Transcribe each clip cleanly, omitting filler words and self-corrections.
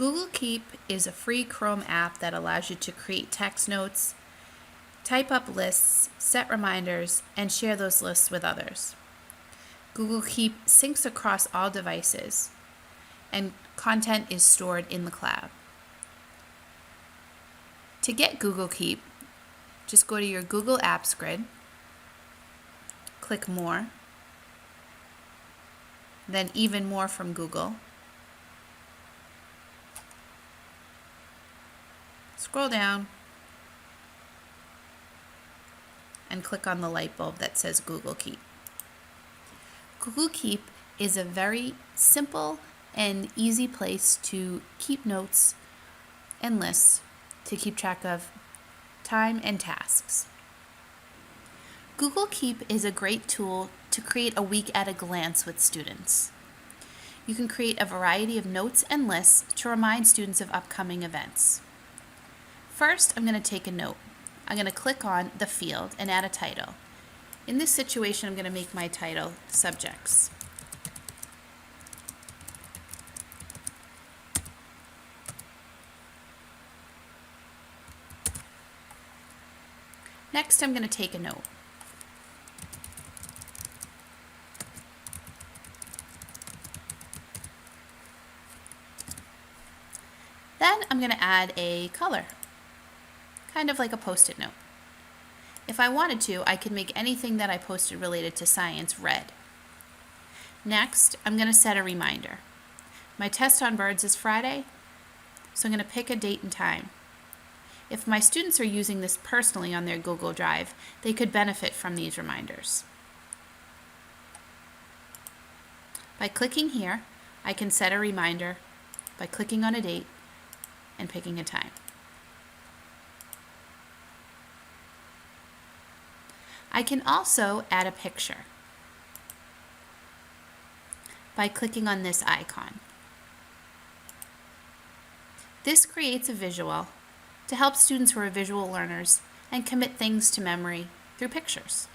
Google Keep is a free Chrome app that allows you to create text notes, type up lists, set reminders, and share those lists with others. Google Keep syncs across all devices, and content is stored in the cloud. To get Google Keep, just go to your Google Apps grid, click More, then Even More from Google. Scroll down and click on the light bulb that says Google Keep. Google Keep is a very simple and easy place to keep notes and lists to keep track of time and tasks. Google Keep is a great tool to create a week at a glance with students. You can create a variety of notes and lists to remind students of upcoming events. First, I'm going to take a note. I'm going to click on the field and add a title. In this situation, I'm going to make my title Subjects. Next, I'm going to take a note. Then I'm going to add a color, kind of like a Post-it note. If I wanted to, I could make anything that I posted related to science red. Next, I'm going to set a reminder. My test on birds is Friday, so I'm going to pick a date and time. If my students are using this personally on their Google Drive, they could benefit from these reminders. By clicking here, I can set a reminder by clicking on a date and picking a time. I can also add a picture by clicking on this icon. This creates a visual to help students who are visual learners and commit things to memory through pictures.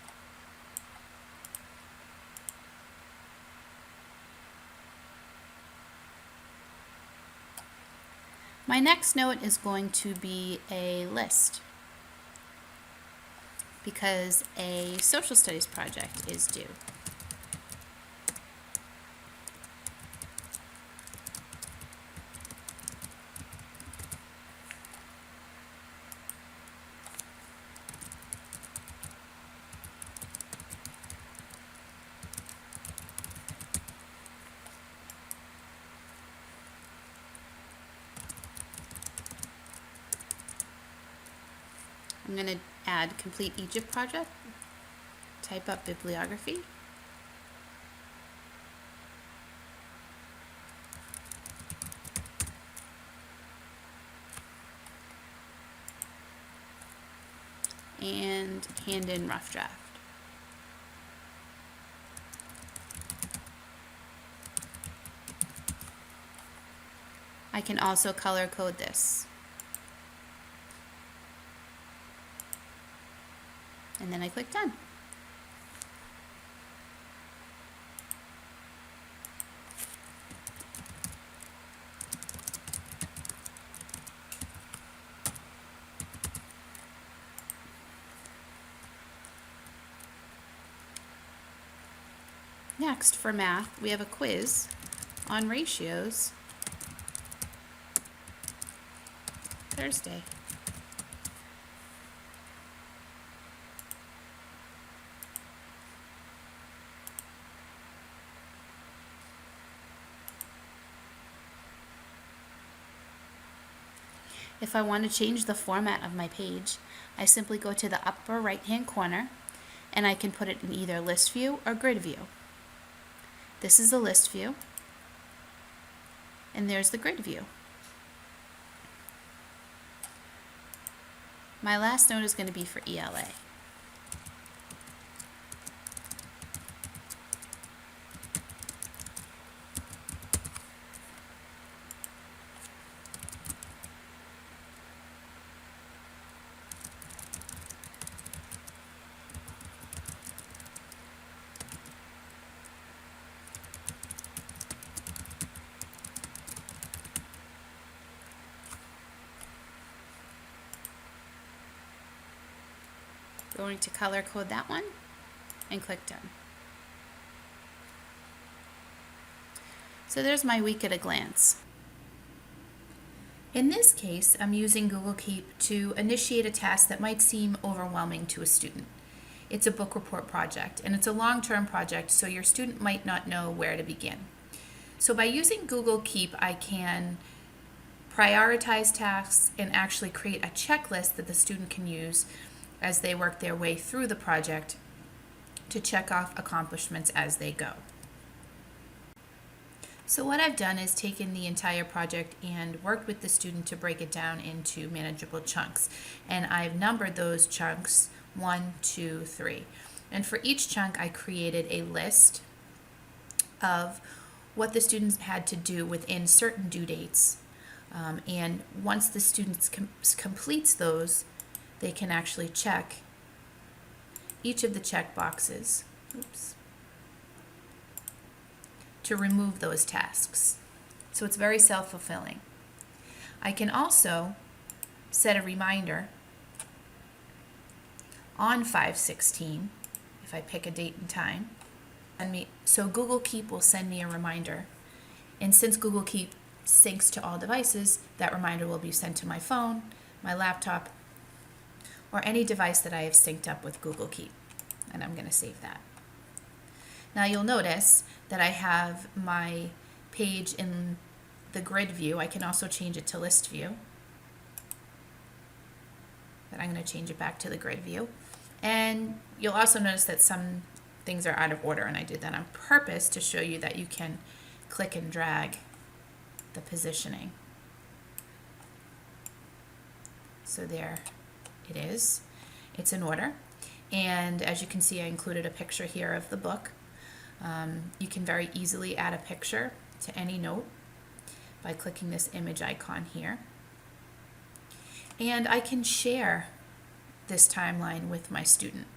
My next note is going to be a list because a social studies project is due. I'm going to add Complete Egypt project, type up bibliography, and hand in rough draft. I can also color code this. And then I click Done. Next, for math, we have a quiz on ratios Thursday. If I want to change the format of my page, I simply go to the upper right-hand corner and I can put it in either list view or grid view. This is the list view, and there's the grid view. My last note is going to be for ELA. Going to color code that one and click done. So there's my week at a glance. In this case, I'm using Google Keep to initiate a task that might seem overwhelming to a student. It's a book report project, and it's a long-term project, so your student might not know where to begin. So by using Google Keep, I can prioritize tasks and actually create a checklist that the student can use as they work their way through the project to check off accomplishments as they go. So what I've done is taken the entire project and worked with the student to break it down into manageable chunks. And I've numbered those chunks 1, 2, 3. And for each chunk, I created a list of what the students had to do within certain due dates. And once the student completes those, they can actually check each of the check boxes. To remove those tasks. So it's very self-fulfilling. I can also set a reminder on 5/16 if I pick a date and time. So Google Keep will send me a reminder. And since Google Keep syncs to all devices, that reminder will be sent to my phone, my laptop, or any device that I have synced up with Google Keep. And I'm going to save that. Now you'll notice that I have my page in the grid view. I can also change it to list view. But I'm going to change it back to the grid view. And you'll also notice that some things are out of order, and I did that on purpose to show you that you can click and drag the positioning. So there it is. It's in order. And as you can see, I included a picture here of the book. You can very easily add a picture to any note by clicking this image icon here. And I can share this timeline with my student.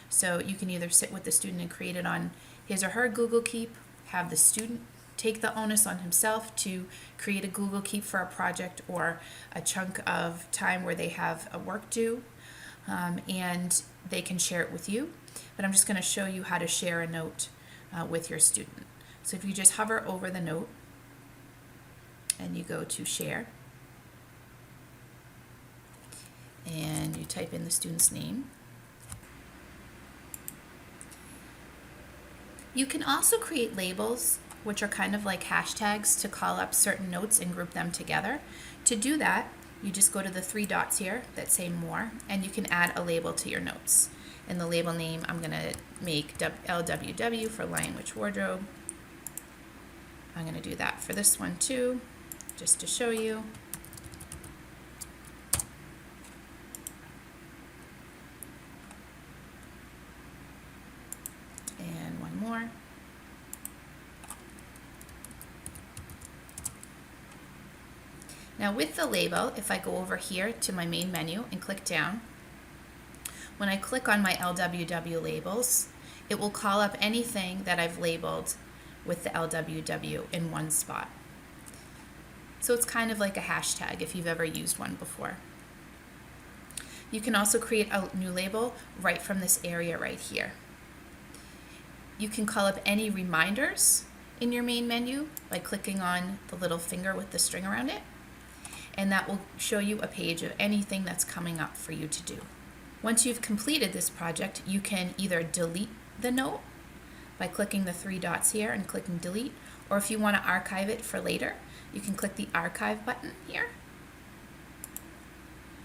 So you can either sit with the student and create it on his or her Google Keep, have the student take the onus on himself to create a Google Keep for a project or a chunk of time where they have a work due, and they can share it with you. But I'm just going to show you how to share a note with your student. So if you just hover over the note and you go to share and you type in the student's name. You can also create labels, which are kind of like hashtags, to call up certain notes and group them together. To do that, you just go to the 3 dots here that say more, and you can add a label to your notes. In the label name, I'm going to make LWW for Lion Witch Wardrobe. I'm going to do that for this one too, just to show you. And one more. Now with the label, if I go over here to my main menu and click down, when I click on my LWW labels, it will call up anything that I've labeled with the LWW in one spot. So it's kind of like a hashtag if you've ever used one before. You can also create a new label right from this area right here. You can call up any reminders in your main menu by clicking on the little finger with the string around it, and that will show you a page of anything that's coming up for you to do. Once you've completed this project, you can either delete the note by clicking the 3 dots here and clicking delete, or if you want to archive it for later, you can click the archive button here,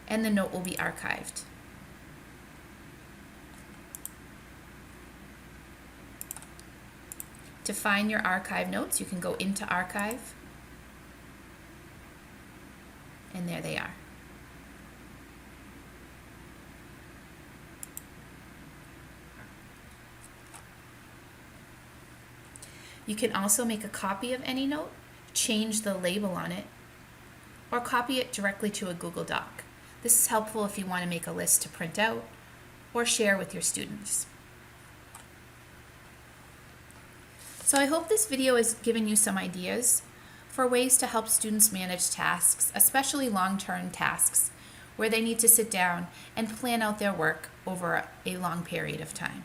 and the note will be archived. To find your archive notes, you can go into archive, and there they are. You can also make a copy of any note, change the label on it, or copy it directly to a Google Doc. This is helpful if you want to make a list to print out or share with your students. So I hope this video has given you some ideas for ways to help students manage tasks, especially long-term tasks, where they need to sit down and plan out their work over a long period of time.